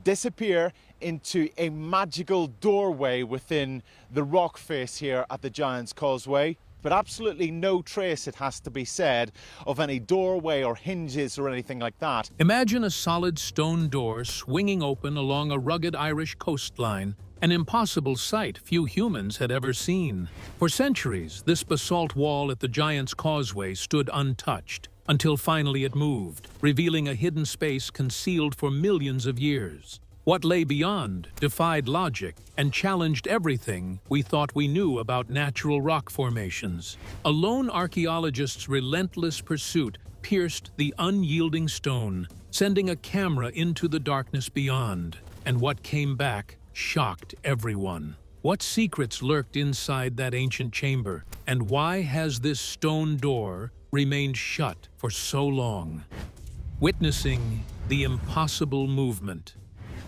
disappear into a magical doorway within the rock face here at the Giant's Causeway. But absolutely no trace, it has to be said, of any doorway or hinges or anything like that. Imagine a solid stone door swinging open along a rugged Irish coastline, an impossible sight few humans had ever seen. For centuries, this basalt wall at the Giant's Causeway stood untouched, until finally it moved, revealing a hidden space concealed for millions of years. What lay beyond defied logic and challenged everything we thought we knew about natural rock formations. A lone archaeologist's relentless pursuit pierced the unyielding stone, sending a camera into the darkness beyond. And what came back shocked everyone. What secrets lurked inside that ancient chamber? And why has this stone door remained shut for so long? Witnessing the impossible movement.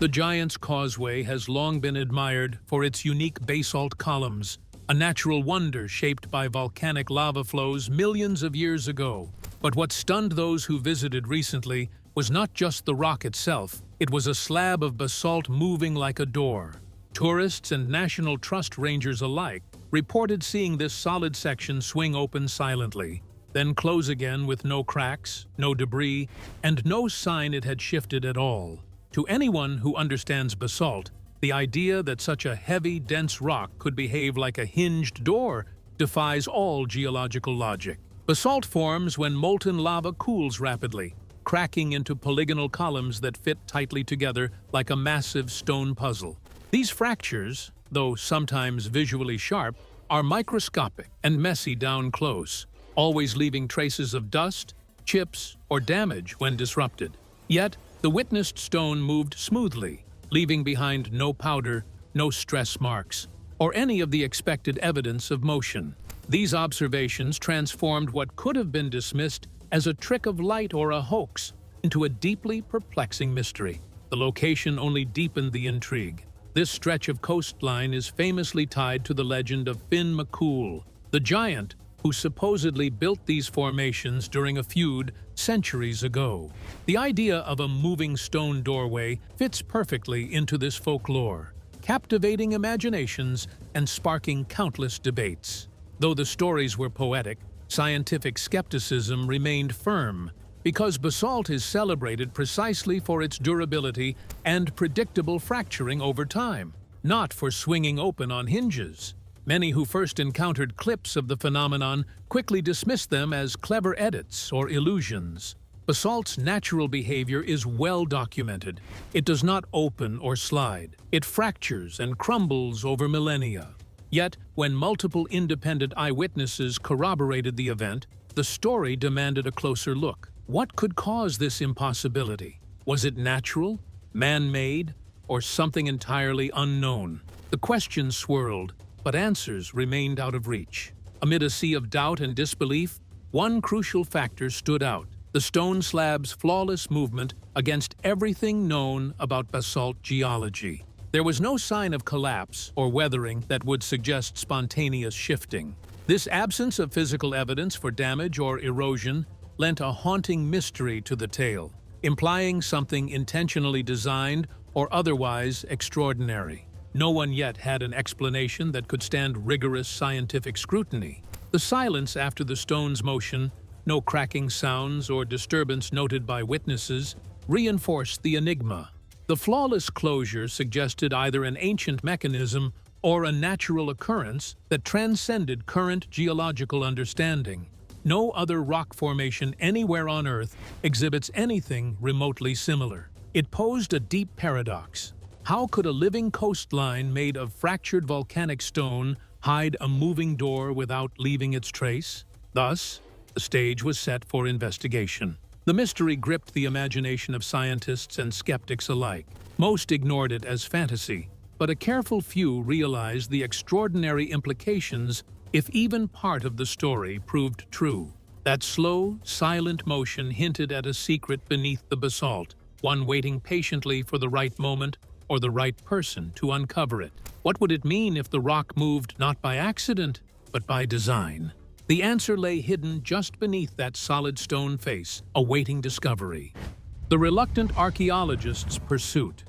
The Giant's Causeway has long been admired for its unique basalt columns, a natural wonder shaped by volcanic lava flows millions of years ago. But what stunned those who visited recently was not just the rock itself, it was a slab of basalt moving like a door. Tourists and National Trust rangers alike reported seeing this solid section swing open silently, then close again with no cracks, no debris, and no sign it had shifted at all. To anyone who understands basalt, the idea that such a heavy, dense rock could behave like a hinged door defies all geological logic. Basalt forms when molten lava cools rapidly, cracking into polygonal columns that fit tightly together like a massive stone puzzle. These fractures, though sometimes visually sharp, are microscopic and messy down close, always leaving traces of dust, chips, or damage when disrupted. Yet, the witnessed stone moved smoothly, leaving behind no powder, no stress marks, or any of the expected evidence of motion. These observations transformed what could have been dismissed as a trick of light or a hoax into a deeply perplexing mystery. The location only deepened the intrigue. This stretch of coastline is famously tied to the legend of Finn McCool, the giant who supposedly built these formations during a feud centuries ago. The idea of a moving stone doorway fits perfectly into this folklore, captivating imaginations and sparking countless debates. Though the stories were poetic, scientific skepticism remained firm, because basalt is celebrated precisely for its durability and predictable fracturing over time, not for swinging open on hinges. Many who first encountered clips of the phenomenon quickly dismissed them as clever edits or illusions. Basalt's natural behavior is well documented. It does not open or slide. It fractures and crumbles over millennia. Yet, when multiple independent eyewitnesses corroborated the event, the story demanded a closer look. What could cause this impossibility? Was it natural, man-made, or something entirely unknown? The questions swirled, but answers remained out of reach. Amid a sea of doubt and disbelief, one crucial factor stood out: the stone slab's flawless movement against everything known about basalt geology. There was no sign of collapse or weathering that would suggest spontaneous shifting. This absence of physical evidence for damage or erosion lent a haunting mystery to the tale, implying something intentionally designed or otherwise extraordinary. No one yet had an explanation that could stand rigorous scientific scrutiny. The silence after the stone's motion, no cracking sounds or disturbance noted by witnesses, reinforced the enigma. The flawless closure suggested either an ancient mechanism or a natural occurrence that transcended current geological understanding. No other rock formation anywhere on Earth exhibits anything remotely similar. It posed a deep paradox. How could a living coastline made of fractured volcanic stone hide a moving door without leaving its trace? Thus, the stage was set for investigation. The mystery gripped the imagination of scientists and skeptics alike. Most ignored it as fantasy, but a careful few realized the extraordinary implications if even part of the story proved true. That slow, silent motion hinted at a secret beneath the basalt, one waiting patiently for the right moment or the right person to uncover it. What would it mean if the rock moved not by accident, but by design? The answer lay hidden just beneath that solid stone face, awaiting discovery. The reluctant archaeologist's pursuit.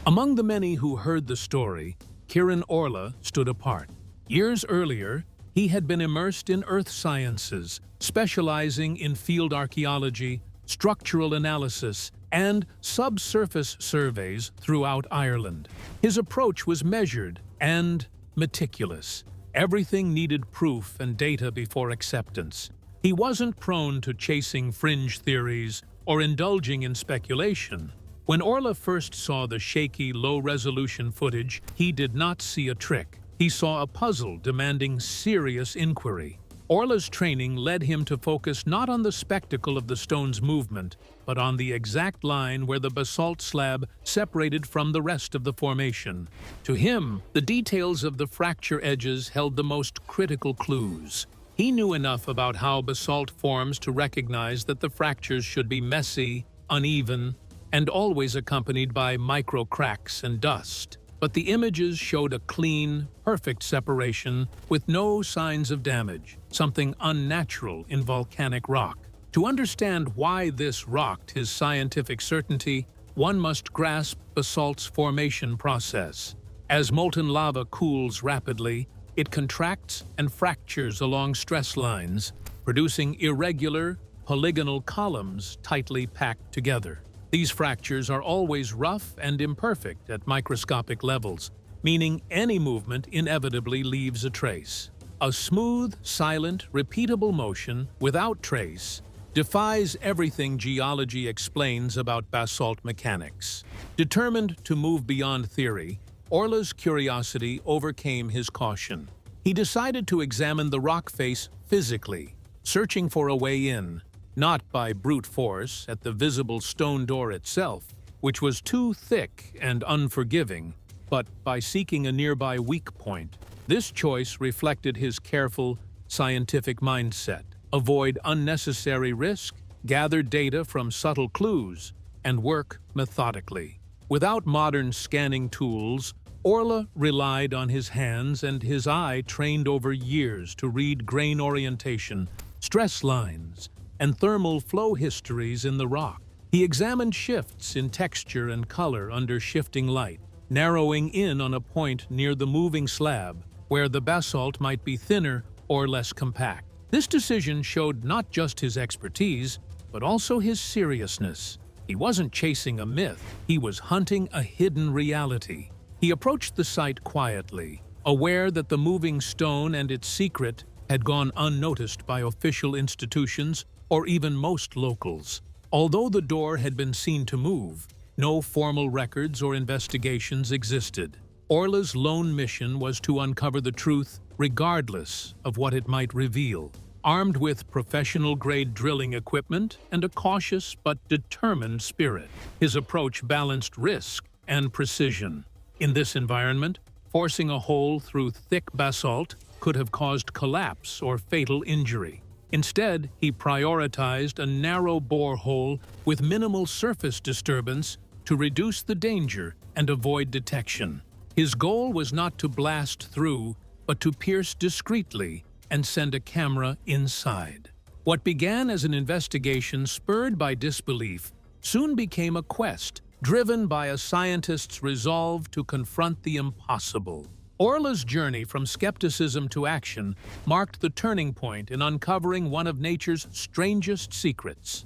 Among the many who heard the story, Kiran Orla stood apart. Years earlier, he had been immersed in earth sciences, specializing in field archaeology, structural analysis, and subsurface surveys throughout Ireland. His approach was measured and meticulous. Everything needed proof and data before acceptance. He wasn't prone to chasing fringe theories or indulging in speculation. When Orla first saw the shaky, low-resolution footage, he did not see a trick. He saw a puzzle demanding serious inquiry. Orla's training led him to focus not on the spectacle of the stone's movement, but on the exact line where the basalt slab separated from the rest of the formation. To him, the details of the fracture edges held the most critical clues. He knew enough about how basalt forms to recognize that the fractures should be messy, uneven, and always accompanied by micro cracks and dust. But the images showed a clean, perfect separation with no signs of damage, something unnatural in volcanic rock. To understand why this rocked his scientific certainty, one must grasp basalt's formation process. As molten lava cools rapidly, it contracts and fractures along stress lines, producing irregular, polygonal columns tightly packed together. These fractures are always rough and imperfect at microscopic levels, meaning any movement inevitably leaves a trace. A smooth, silent, repeatable motion, without trace, defies everything geology explains about basalt mechanics. Determined to move beyond theory, Orla's curiosity overcame his caution. He decided to examine the rock face physically, searching for a way in, not by brute force at the visible stone door itself, which was too thick and unforgiving, but by seeking a nearby weak point. This choice reflected his careful, scientific mindset. Avoid unnecessary risk, gather data from subtle clues, and work methodically. Without modern scanning tools, Orla relied on his hands and his eye trained over years to read grain orientation, stress lines, and thermal flow histories in the rock. He examined shifts in texture and color under shifting light, narrowing in on a point near the moving slab where the basalt might be thinner or less compact. This decision showed not just his expertise, but also his seriousness. He wasn't chasing a myth, he was hunting a hidden reality. He approached the site quietly, aware that the moving stone and its secret had gone unnoticed by official institutions or even most locals. Although the door had been seen to move, no formal records or investigations existed. Orla's lone mission was to uncover the truth regardless of what it might reveal. Armed with professional-grade drilling equipment and a cautious but determined spirit, his approach balanced risk and precision. In this environment, forcing a hole through thick basalt could have caused collapse or fatal injury. Instead, he prioritized a narrow borehole with minimal surface disturbance to reduce the danger and avoid detection. His goal was not to blast through, but to pierce discreetly and send a camera inside. What began as an investigation spurred by disbelief soon became a quest, driven by a scientist's resolve to confront the impossible. Orla's journey from skepticism to action marked the turning point in uncovering one of nature's strangest secrets.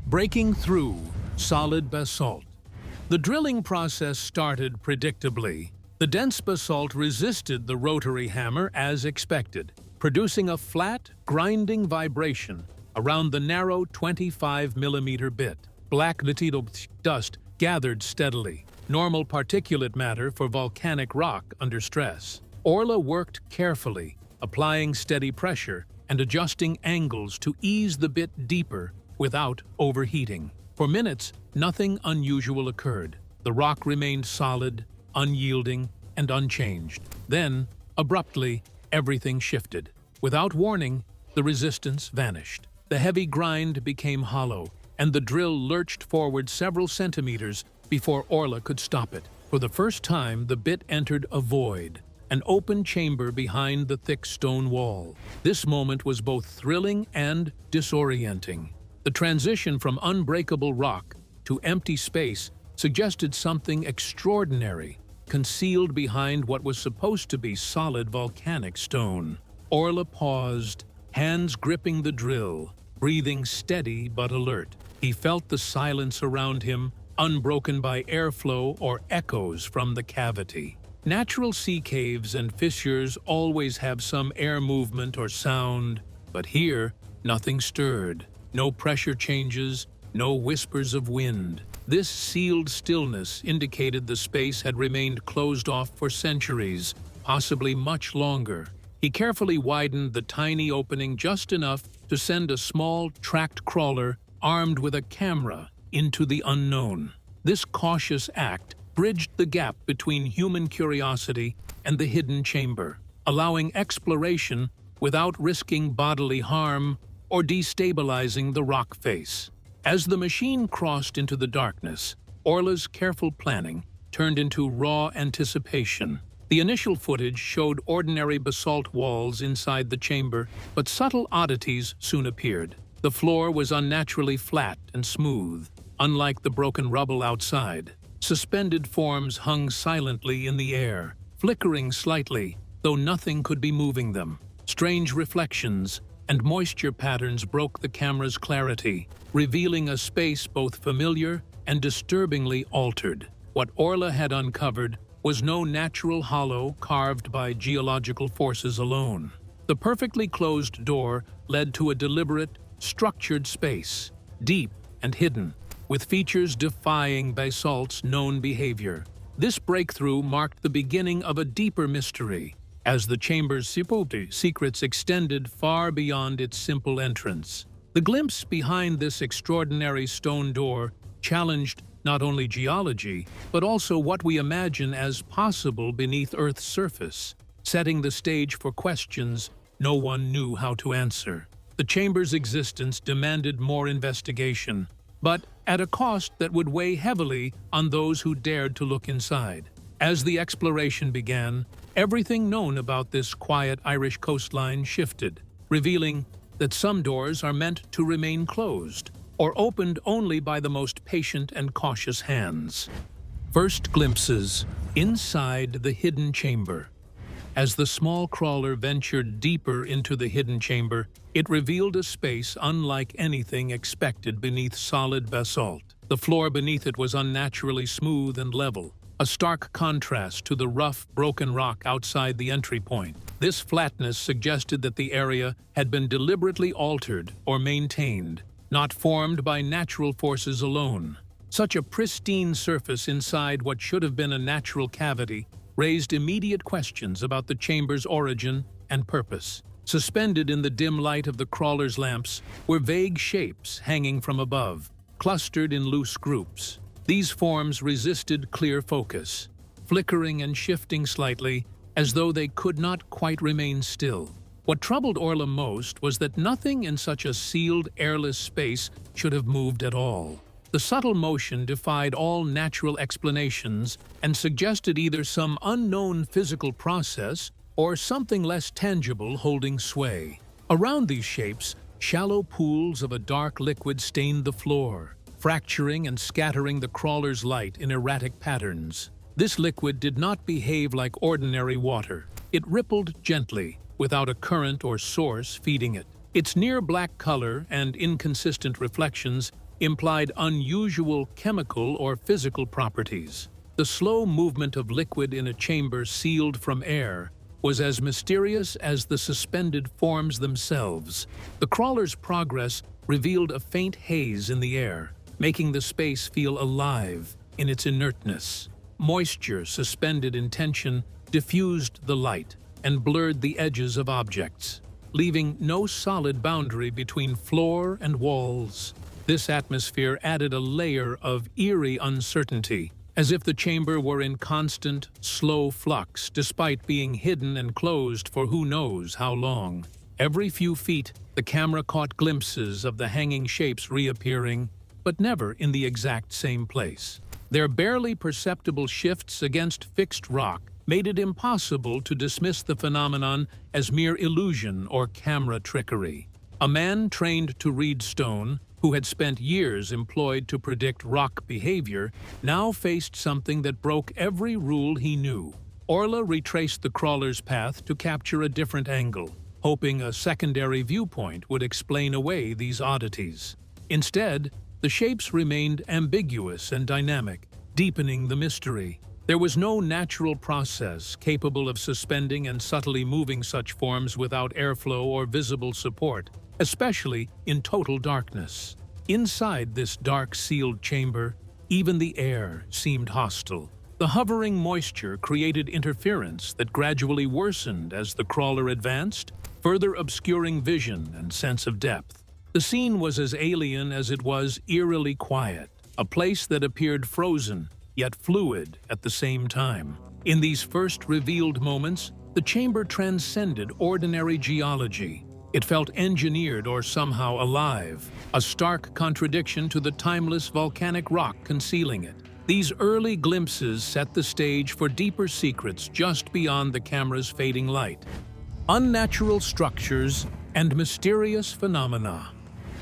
Breaking through solid basalt. The drilling process started predictably. The dense basalt resisted the rotary hammer as expected, producing a flat, grinding vibration around the narrow 25-millimeter bit. Black dust gathered steadily, normal particulate matter for volcanic rock under stress. Orla worked carefully, applying steady pressure and adjusting angles to ease the bit deeper without overheating. For minutes, nothing unusual occurred. The rock remained solid, unyielding, and unchanged. Then, abruptly, everything shifted. Without warning, the resistance vanished. The heavy grind became hollow, and the drill lurched forward several centimeters before Orla could stop it. For the first time, the bit entered a void, an open chamber behind the thick stone wall. This moment was both thrilling and disorienting. The transition from unbreakable rock to empty space suggested something extraordinary, concealed behind what was supposed to be solid volcanic stone. Orla paused, hands gripping the drill, breathing steady but alert. He felt the silence around him, unbroken by airflow or echoes from the cavity. Natural sea caves and fissures always have some air movement or sound, but here, nothing stirred. No pressure changes, no whispers of wind. This sealed stillness indicated the space had remained closed off for centuries, possibly much longer. He carefully widened the tiny opening just enough to send a small, tracked crawler armed with a camera into the unknown. This cautious act bridged the gap between human curiosity and the hidden chamber, allowing exploration without risking bodily harm or destabilizing the rock face. As the machine crossed into the darkness, Orla's careful planning turned into raw anticipation. The initial footage showed ordinary basalt walls inside the chamber, but subtle oddities soon appeared. The floor was unnaturally flat and smooth, unlike the broken rubble outside. Suspended forms hung silently in the air, flickering slightly, though nothing could be moving them. Strange reflections and moisture patterns broke the camera's clarity, revealing a space both familiar and disturbingly altered. What Orla had uncovered was no natural hollow carved by geological forces alone. The perfectly closed door led to a deliberate, structured space, deep and hidden, with features defying basalt's known behavior. This breakthrough marked the beginning of a deeper mystery, as the chamber's secrets extended far beyond its simple entrance. The glimpse behind this extraordinary stone door challenged not only geology, but also what we imagine as possible beneath Earth's surface, setting the stage for questions no one knew how to answer. The chamber's existence demanded more investigation, but at a cost that would weigh heavily on those who dared to look inside. As the exploration began, everything known about this quiet Irish coastline shifted, revealing that some doors are meant to remain closed, or opened only by the most patient and cautious hands. First glimpses inside the hidden chamber. As the small crawler ventured deeper into the hidden chamber, it revealed a space unlike anything expected beneath solid basalt. The floor beneath it was unnaturally smooth and level, a stark contrast to the rough, broken rock outside the entry point. This flatness suggested that the area had been deliberately altered or maintained, not formed by natural forces alone. Such a pristine surface inside what should have been a natural cavity raised immediate questions about the chamber's origin and purpose. Suspended in the dim light of the crawler's lamps were vague shapes hanging from above, clustered in loose groups. These forms resisted clear focus, flickering and shifting slightly as though they could not quite remain still. What troubled Orla most was that nothing in such a sealed, airless space should have moved at all. The subtle motion defied all natural explanations and suggested either some unknown physical process or something less tangible holding sway. Around these shapes, shallow pools of a dark liquid stained the floor, fracturing and scattering the crawler's light in erratic patterns. This liquid did not behave like ordinary water. It rippled gently, without a current or source feeding it. Its near-black color and inconsistent reflections implied unusual chemical or physical properties. The slow movement of liquid in a chamber sealed from air was as mysterious as the suspended forms themselves. The crawler's progress revealed a faint haze in the air, making the space feel alive in its inertness. Moisture suspended in tension diffused the light and blurred the edges of objects, leaving no solid boundary between floor and walls. This atmosphere added a layer of eerie uncertainty, as if the chamber were in constant, slow flux despite being hidden and closed for who knows how long. Every few feet, the camera caught glimpses of the hanging shapes reappearing, but never in the exact same place. Their barely perceptible shifts against fixed rock made it impossible to dismiss the phenomenon as mere illusion or camera trickery. A man trained to read stone who had spent years employed to predict rock behavior, now faced something that broke every rule he knew. Orla retraced the crawler's path to capture a different angle, hoping a secondary viewpoint would explain away these oddities. Instead, the shapes remained ambiguous and dynamic, deepening the mystery. There was no natural process capable of suspending and subtly moving such forms without airflow or visible support, especially in total darkness. Inside this dark, sealed chamber, even the air seemed hostile. The hovering moisture created interference that gradually worsened as the crawler advanced, further obscuring vision and sense of depth. The scene was as alien as it was eerily quiet, a place that appeared frozen, yet fluid at the same time. In these first revealed moments, the chamber transcended ordinary geology. It felt engineered or somehow alive, a stark contradiction to the timeless volcanic rock concealing it. These early glimpses set the stage for deeper secrets just beyond the camera's fading light. Unnatural structures and mysterious phenomena.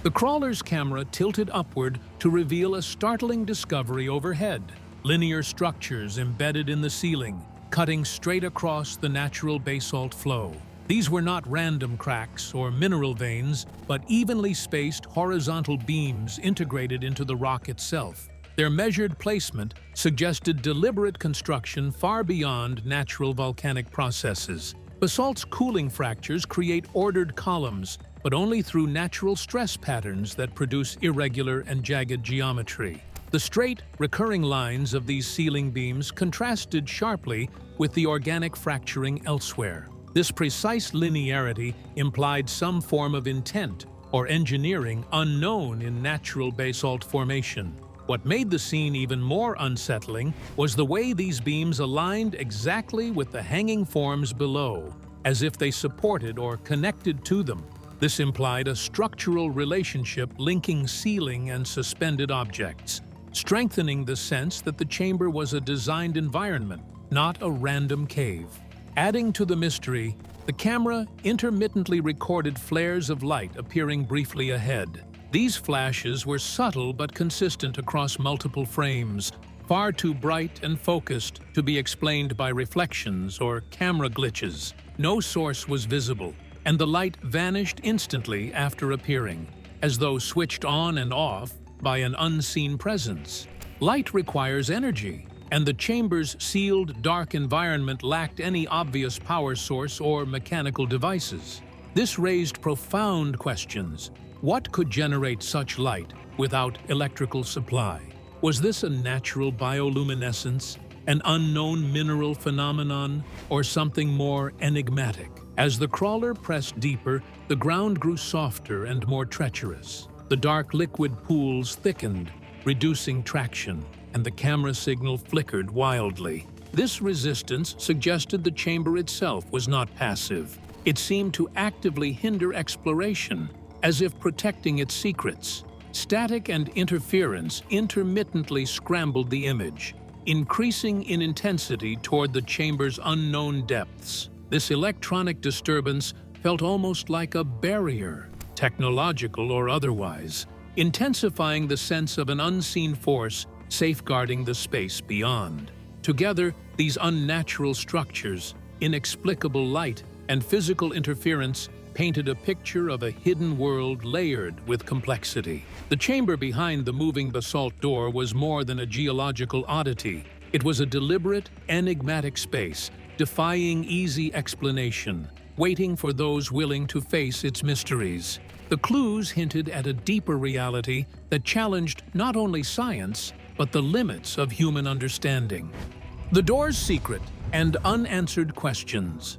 The crawler's camera tilted upward to reveal a startling discovery overhead. Linear structures embedded in the ceiling, cutting straight across the natural basalt flow. These were not random cracks or mineral veins, but evenly spaced horizontal beams integrated into the rock itself. Their measured placement suggested deliberate construction far beyond natural volcanic processes. Basalt's cooling fractures create ordered columns, but only through natural stress patterns that produce irregular and jagged geometry. The straight, recurring lines of these ceiling beams contrasted sharply with the organic fracturing elsewhere. This precise linearity implied some form of intent or engineering unknown in natural basalt formation. What made the scene even more unsettling was the way these beams aligned exactly with the hanging forms below, as if they supported or connected to them. This implied a structural relationship linking ceiling and suspended objects, strengthening the sense that the chamber was a designed environment, not a random cave. Adding to the mystery, the camera intermittently recorded flares of light appearing briefly ahead. These flashes were subtle but consistent across multiple frames, far too bright and focused to be explained by reflections or camera glitches. No source was visible, and the light vanished instantly after appearing, as though switched on and off by an unseen presence. Light requires energy, and the chamber's sealed, dark environment lacked any obvious power source or mechanical devices. This raised profound questions. What could generate such light without electrical supply? Was this a natural bioluminescence, an unknown mineral phenomenon, or something more enigmatic? As the crawler pressed deeper, the ground grew softer and more treacherous. The dark liquid pools thickened, reducing traction, and the camera signal flickered wildly. This resistance suggested the chamber itself was not passive. It seemed to actively hinder exploration, as if protecting its secrets. Static and interference intermittently scrambled the image, increasing in intensity toward the chamber's unknown depths. This electronic disturbance felt almost like a barrier, technological or otherwise, intensifying the sense of an unseen force safeguarding the space beyond. Together, these unnatural structures, inexplicable light, and physical interference painted a picture of a hidden world layered with complexity. The chamber behind the moving basalt door was more than a geological oddity. It was a deliberate, enigmatic space, defying easy explanation, waiting for those willing to face its mysteries. The clues hinted at a deeper reality that challenged not only science, but the limits of human understanding. The door's secret and unanswered questions.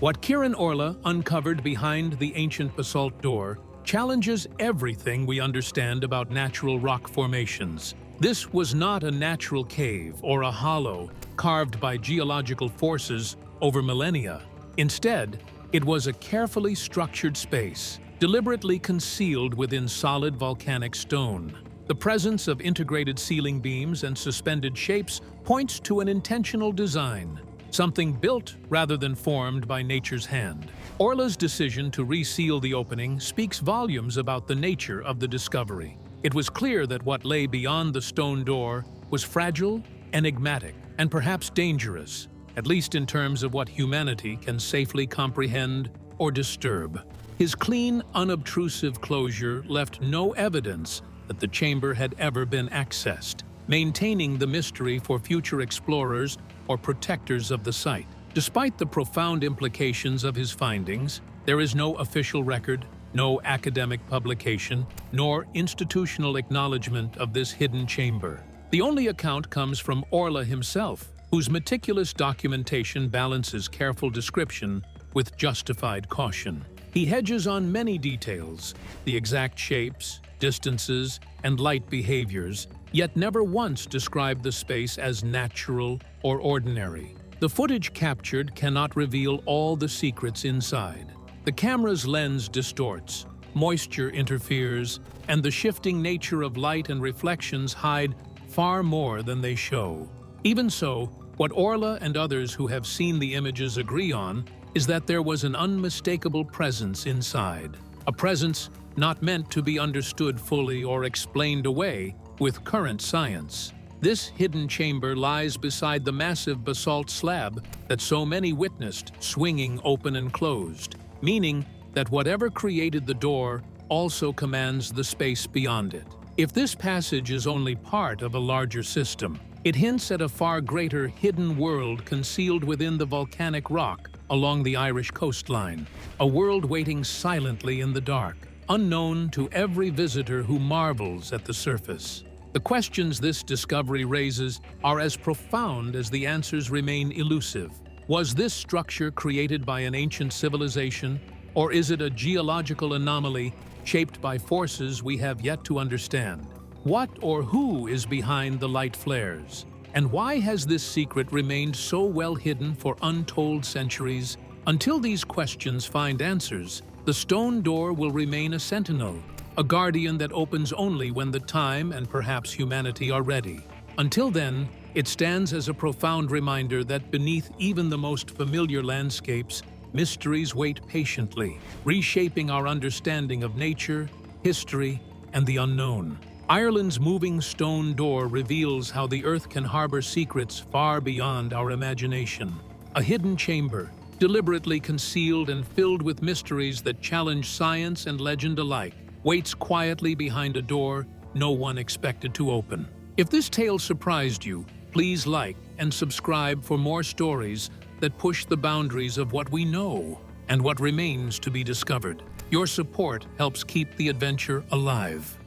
What Kiran Orla uncovered behind the ancient basalt door challenges everything we understand about natural rock formations. This was not a natural cave or a hollow carved by geological forces over millennia. Instead, it was a carefully structured space, deliberately concealed within solid volcanic stone. The presence of integrated ceiling beams and suspended shapes points to an intentional design. something built rather than formed by nature's hand. Orla's decision to reseal the opening speaks volumes about the nature of the discovery. It was clear that what lay beyond the stone door was fragile, enigmatic, and perhaps dangerous, at least in terms of what humanity can safely comprehend or disturb. His clean, unobtrusive closure left no evidence that the chamber had ever been accessed, maintaining the mystery for future explorers or protectors of the site. Despite the profound implications of his findings, there is no official record, no academic publication, nor institutional acknowledgement of this hidden chamber. The only account comes from Orla himself, whose meticulous documentation balances careful description with justified caution. He hedges on many details, the exact shapes, distances, and light behaviors, yet never once described the space as natural or ordinary. The footage captured cannot reveal all the secrets inside. The camera's lens distorts, moisture interferes, and the shifting nature of light and reflections hide far more than they show. Even so, what Orla and others who have seen the images agree on is that there was an unmistakable presence inside, a presence not meant to be understood fully or explained away with current science. This hidden chamber lies beside the massive basalt slab that so many witnessed swinging open and closed, meaning that whatever created the door also commands the space beyond it. If this passage is only part of a larger system, it hints at a far greater hidden world concealed within the volcanic rock along the Irish coastline, a world waiting silently in the dark, unknown to every visitor who marvels at the surface. The questions this discovery raises are as profound as the answers remain elusive. Was this structure created by an ancient civilization, or is it a geological anomaly shaped by forces we have yet to understand? What or who is behind the light flares? And why has this secret remained so well hidden for untold centuries? Until these questions find answers, the stone door will remain a sentinel, a guardian that opens only when the time and perhaps humanity are ready. Until then, it stands as a profound reminder that beneath even the most familiar landscapes, mysteries wait patiently, reshaping our understanding of nature, history, and the unknown. Ireland's moving stone door reveals how the Earth can harbor secrets far beyond our imagination. A hidden chamber, deliberately concealed and filled with mysteries that challenge science and legend alike, waits quietly behind a door no one expected to open. If this tale surprised you, please like and subscribe for more stories that push the boundaries of what we know and what remains to be discovered. Your support helps keep the adventure alive.